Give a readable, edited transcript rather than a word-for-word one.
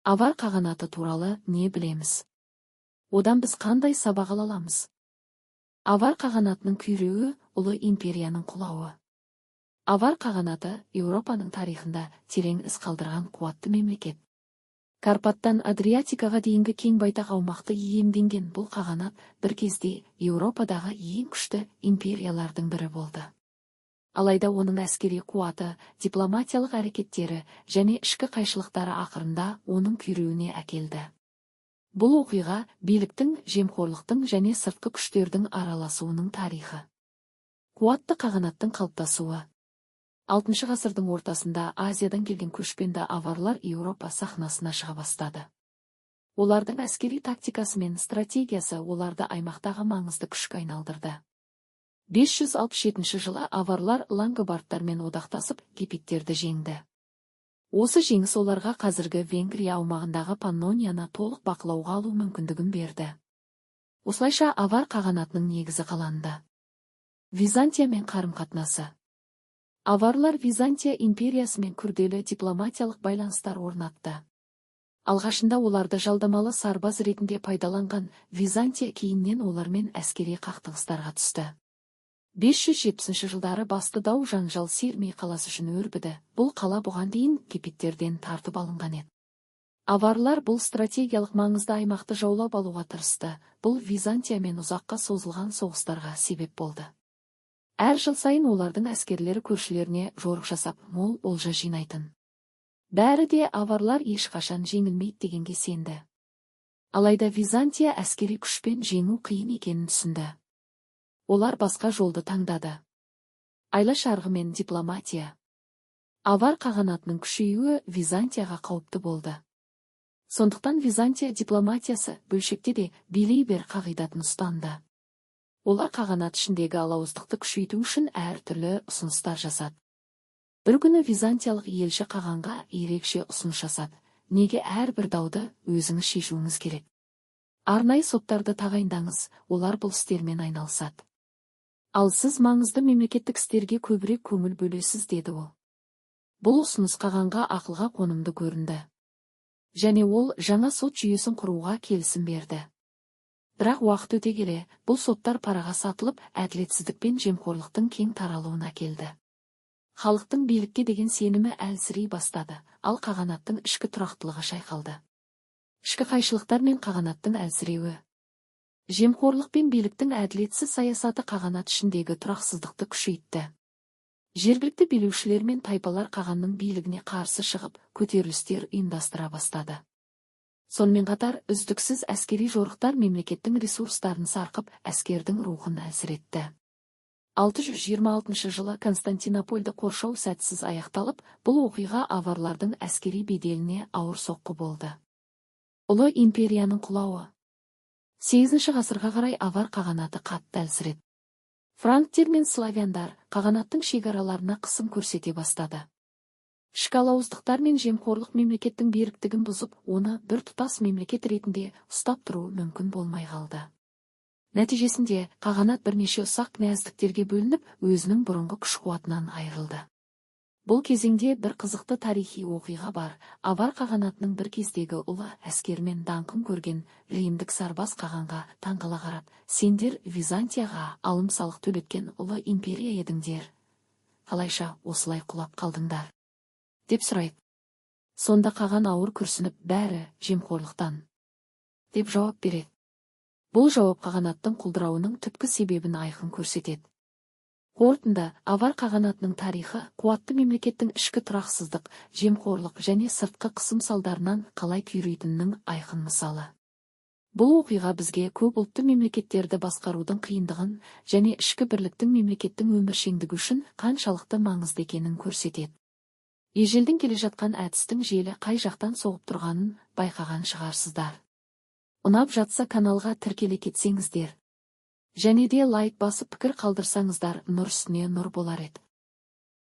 Авар қағанаты туралы не білеміз? Одан біз қандай сабақ ала аламыз? Авар қағанатының күйреуі ұлы империяның құлауы. Авар қағанаты Еуропаның тарихында терең із қалдырған қуатты мемлекет. Карпаттан Адриатикаға дейінгі кең байтақ аумақты иемденген бұл қағанат бір кезде Еуропадағы ең күшті империялардың бірі болды. Алайда оның әскери қуаты, дипломатиялық әрекеттері және ішкі қайшылықтары ақырында оның күйреуіне әкелді. Бұл оқиға биліктің, жемқорлықтың және сыртқы күштердің араласуының тарихы. Қуатты қағанаттың қалыптасуы. 6 ғасырдың ортасында Азиядан келген көшпенді аварлар Еуропа сахнасына шыға бастады. Олардың әскери тактикасы мен стратегиясы оларды аймақтағы маңызды күшке айналдырды. 567 жылы аварлар лангобардтармен одақтасып гепидтерді жеңді. Осы жеңіс оларға қазіргі Венгрия аумағындағы Паннонияны толық бақылауға алу мүмкіндігін берді. Осылайша авар қағанатының негізі қаланды. Византиямен қарым-қатынасы. Аварлар Византия империясымен күрделі дипломатиялық байланыстар орнатты. Алғашында оларды жалдамалы сарбаз ретінде пайдаланған Византия кейіннен олармен әскери қақтығыстарға түсті. 570 жылдары басты дау жанжал Сирмей қаласы үшін өрбіді. Бұл қала бұған дейін гепидтерден тартып алынған еді. Аварлар бұл стратегиялық маңызды аймақты жаулап алуға тырысты. Бұл Византиямен ұзаққа созылған соғыстарға себеп болды. Әр жыл сайын олардың әскерлері көршілеріне жорық жасап, мол олжа жинайтын. Бәрі де аварлар ешқашан жеңілмейді дегенге сенді. Алайда Византия әскери күшпен жеңу қиын екенін түсінді. Олар басқа жолды таңдады. Айла шарғы мен дипломатия. Авар қағанатының күшеюі Византияға қауіпті болды. Сондықтан Византия дипломатиясы бөлшекте де билей бер қағидатын ұстанды. Олар қағанат ішіндегі алауыздықты күшейту үшін әртүрлі ұсыныстар жасады. Бір күні византиялық елші қағанға ерекше ұсыныс жасады. Неге әрбір дауды өзіңіз шешуіңіз керек? Арнайы соттарды тағайындаңыз, олар бұл істермен айналысады. Ал сіз маңызды мемлекеттік істерге көбірек көңіл бөлесіз, деді ол. Бұл ұсыныс қағанға ақылға қонымды көрінді. Және ол жаңа сот жүйесін құруға келісім берді. Бірақ уақыт өте келе, бұл соттар параға сатылып, әділетсіздік пен жемқорлықтың кең таралуына келді. Халықтың билікке деген сенімі әлсірей бастады, ал қағанаттың ішкі тұрақтылығы шайқалды. Ішкі қайшылықтар мен қағанаттың әлсіреуі. Жемқорлық пен биліктің әділетсіз саясаты қағанат ішіндегі тұрақсыздықты күшейтті. Жергілікті билеушілер мен тайпалар қағанның билігіне қарсы шығып, көтерілістер ұйымдастыра бастады. Сонымен қатар, үздіксіз әскери жорықтар мемлекеттің ресурстарын сарқып, әскердің рухын әлсіретті. 626 жылы Константинопольді қоршау сәтсіз аяқталып, бұл оқиға аварлардың әскери беделіне ауыр соққы болды. Ұлы империяның құлауы. 8 ғасырға қарай авар қағанаты қатты әлсіреді. Франктер мен славяндар қағанаттың шекараларына қысым көрсете бастады. Ішкі алауыздықтар мен жемқорлық мемлекеттің беріктігін бұзып, оны бір тұтас мемлекет ретінде ұстап тұру мүмкін болмай қалды. Нәтижесінде қағанат бірнеше ұсақ князьдіктерге бөлініп, өзінің бұрынғы күш-қуатынан айырылды. Бұл кезеңде бір қызықты тарихи оқиға бар. Авар қағанатының бір кездегі ұлы әскермен даңқын көрген римдік сарбаз қағанға таңғала қарап, сендер Византияға алым-салық төлеткен ұлы империя едіңдер. Қалайша осылай құлап қалдыңдар? Деп сұрайды. Сонда қаған ауыр күрсініп, бәрі жемқорлықтан, деп жауап береді. Бұл жауап қағанаттың құлдырауының түпкі себебін айқын көрсетеді. Қорытынды, авар қағанатының тарихы қуатты мемлекеттің ішкі тұрақсыздық, жемқорлық және сыртқы қысым салдарынан қалай күйрейтінінің айқын мысалы. Бұл оқиға бізге көп ұлтты мемлекеттерді басқарудың қиындығын және ішкі бірліктің мемлекеттің өміршеңдігі үшін қаншалықты маңызды екенін көрсетеді. Ежелден келе жатқан әдістің желі қай жақтан соғып тұрғанын байқаған шығарсыздар. Ұнап жатса каналға тіркеле кетсеңіздер. Және де лайк басып пікір қалдырсаңыздар нұр үстіне нұр болар еді.